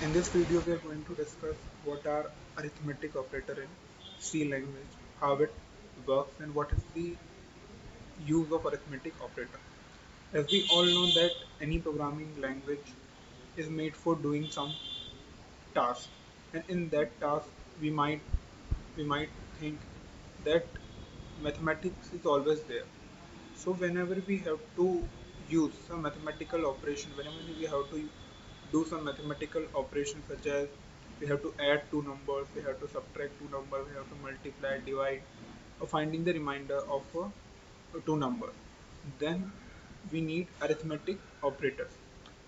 In this video, we are going to discuss what are arithmetic operator in C language, how it works, and what is the use of arithmetic operator. As we all know that any programming language is made for doing some task, and in that task we might think that mathematics is always there. So whenever we have to use some mathematical operation, whenever we have to do some mathematical operation such as we have to add two numbers, we have to subtract two numbers, we have to multiply, divide, or finding the remainder of two numbers, then we need arithmetic operators.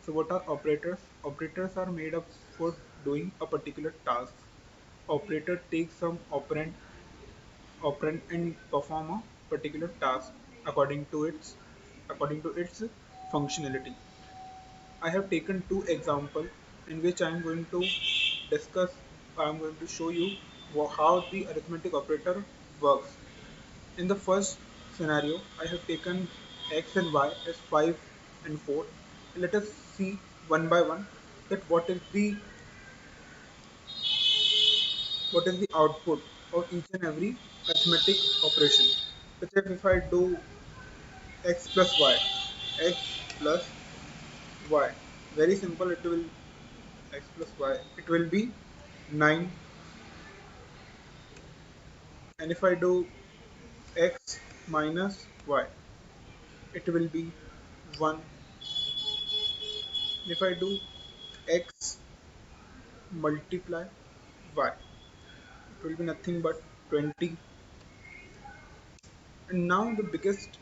So what are operators? Operators are made up for doing a particular task. Operator takes some operand and perform a particular task according to its functionality. I have taken two examples in which I am going to discuss. I am going to show you how the arithmetic operator works. In the first scenario, I have taken x and y as 5 and 4. Let us see one by one that what is the output of each and every arithmetic operation. Such as if I do x plus y, x plus y, very simple. It will x plus y. It will be 9, and if I do x minus y, it will be 1. If I do x multiply y, it will be nothing but 20. And now the biggest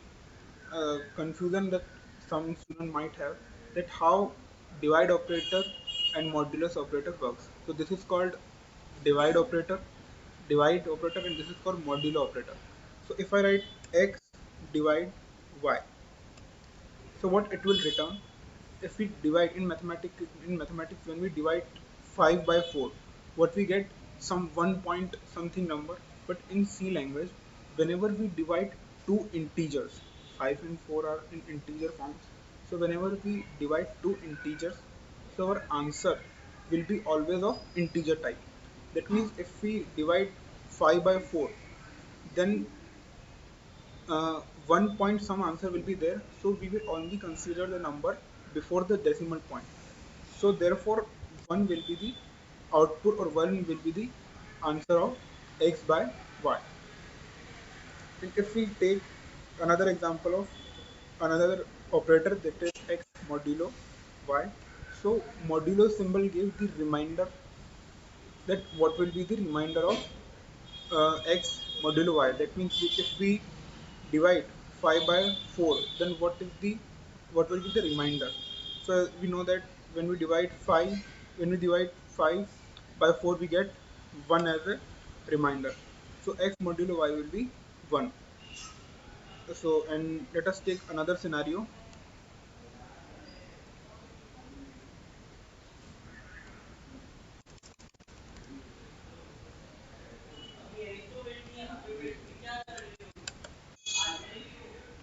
confusion that some student might have, that how divide operator and modulus operator works. So this is called divide operator, and this is called modulo operator. So if I write x divide y, so what it will return, if we divide in mathematics, when we divide 5 by 4, what we get, some 1 point something number. But in C language, whenever we divide two integers, 5 and 4 are in integer forms, so whenever we divide two integers, so our answer will be always of integer type. That means if we divide 5 by 4, then 1 point some answer will be there, so we will only consider the number before the decimal point. So therefore 1 will be the output, or 1 will be the answer of x by y. And if we take another example of another operator, that is x modulo y, so modulo symbol gives the reminder, that what will be the remainder of x modulo y. That means if we divide 5 by 4, then what will be the remainder? So we know that when we divide 5 by 4, we get 1 as a reminder. So x modulo y will be 1. So, and let us take another scenario.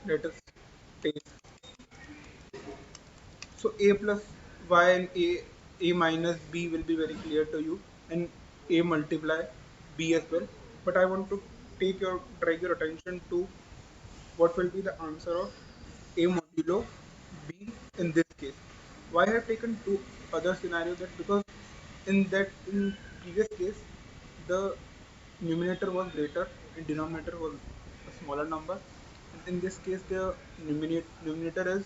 Let us take, so a plus y and a minus b will be very clear to you, and a multiply b as well. But I want to drag your attention to what will be the answer of a modulo b in this case. Why I have taken two other scenarios? That because in previous case, the numerator was greater and denominator was a smaller number, and in this case the numerator is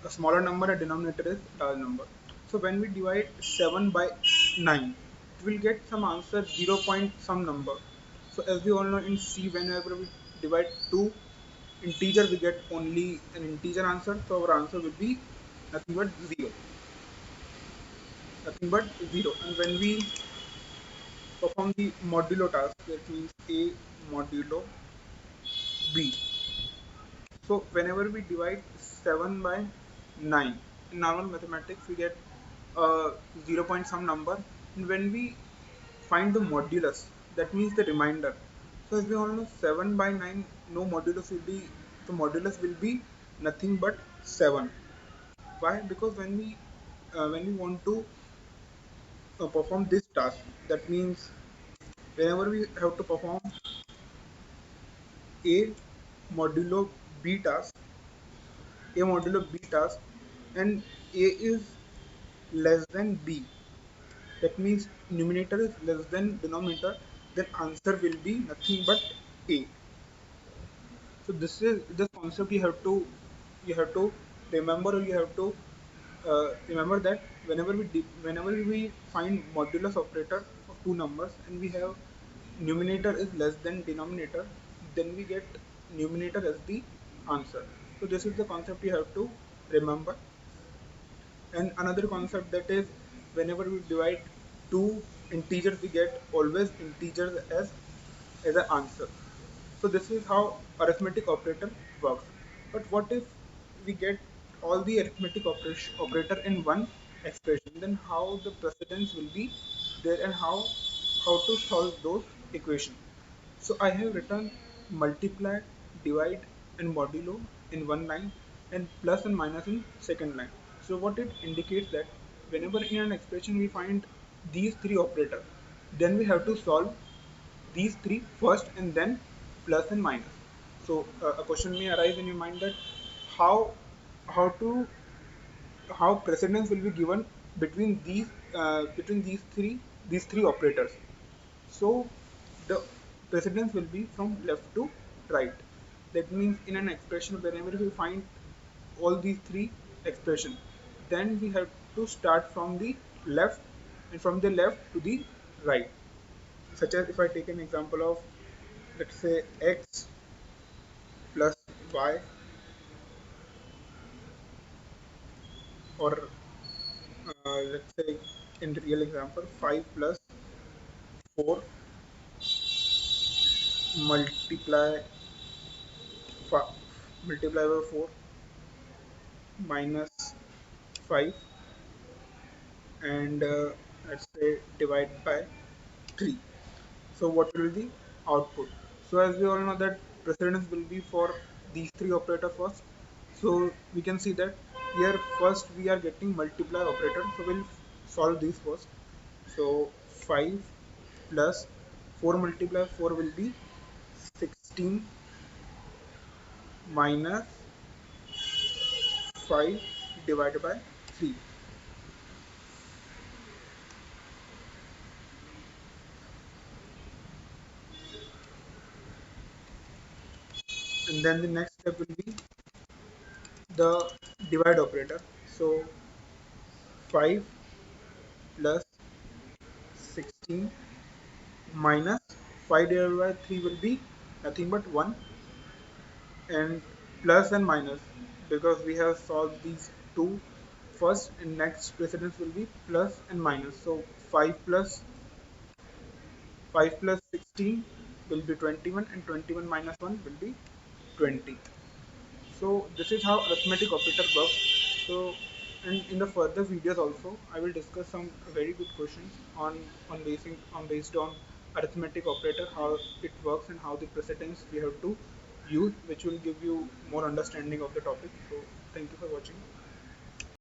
a smaller number and denominator is a large number. So when we divide 7 by 9, it will get some answer 0 point some number. So as we all know, in C, whenever we divide two integer, we get only an integer answer. So our answer will be nothing but 0, nothing but 0. And when we perform the modulo task, that means a modulo b. So whenever we divide 7 by 9, in normal mathematics we get 0 point some number, and when we find the modulus, that means the remainder. So as we all know, 7 by 9, no modulus will be, the modulus will be nothing but 7. Why? Because when we want to perform this task. That means whenever we have to perform a modulo b task, and a is less than b, that means numerator is less than denominator, then answer will be nothing but a. So this is the concept you have to remember, or you have to remember that whenever we find modulus operator of two numbers and we have numerator is less than denominator, then we get numerator as the answer. So this is the concept you have to remember. And another concept, that is, whenever we divide two integers, we get always integers as an answer. So this is how arithmetic operator works. But what if we get all the arithmetic operator in one expression? Then how the precedence will be there, and how to solve those equations? So I have written multiply, divide, and modulo in one line, and plus and minus in second line. So what it indicates that whenever in an expression we find these three operators, then we have to solve these three first and then plus and minus. So a question may arise in your mind that how how to how precedence will be given between these three operators. So the precedence will be from left to right. That means in an expression, whenever we find all these three expressions, then we have to start from the left, and from the left to the right. Such as, if I take an example of, let's say, x plus y, or let's say, in the real example, 5 plus 4 multiply fi- multiply by 4 minus 5, and let's say divide by 3. So what will be the output? So as we all know that precedence will be for these three operator first. So we can see that here first we are getting multiply operator. So we'll solve these first. So 5 plus 4 multiply 4 will be 16 minus 5 divided by 3. And then the next step will be the divide operator. So 5 plus 16 minus 5 divided by 3 will be nothing but 1, and plus and minus, because we have solved these two first, and next precedence will be plus and minus. So 5 plus 16 will be 21, and 21 minus 1 will be 20. So this is how arithmetic operator works. So, and in the further videos also, I will discuss some very good questions based on arithmetic operator, how it works and how the precedence we have to use, which will give you more understanding of the topic. So thank you for watching.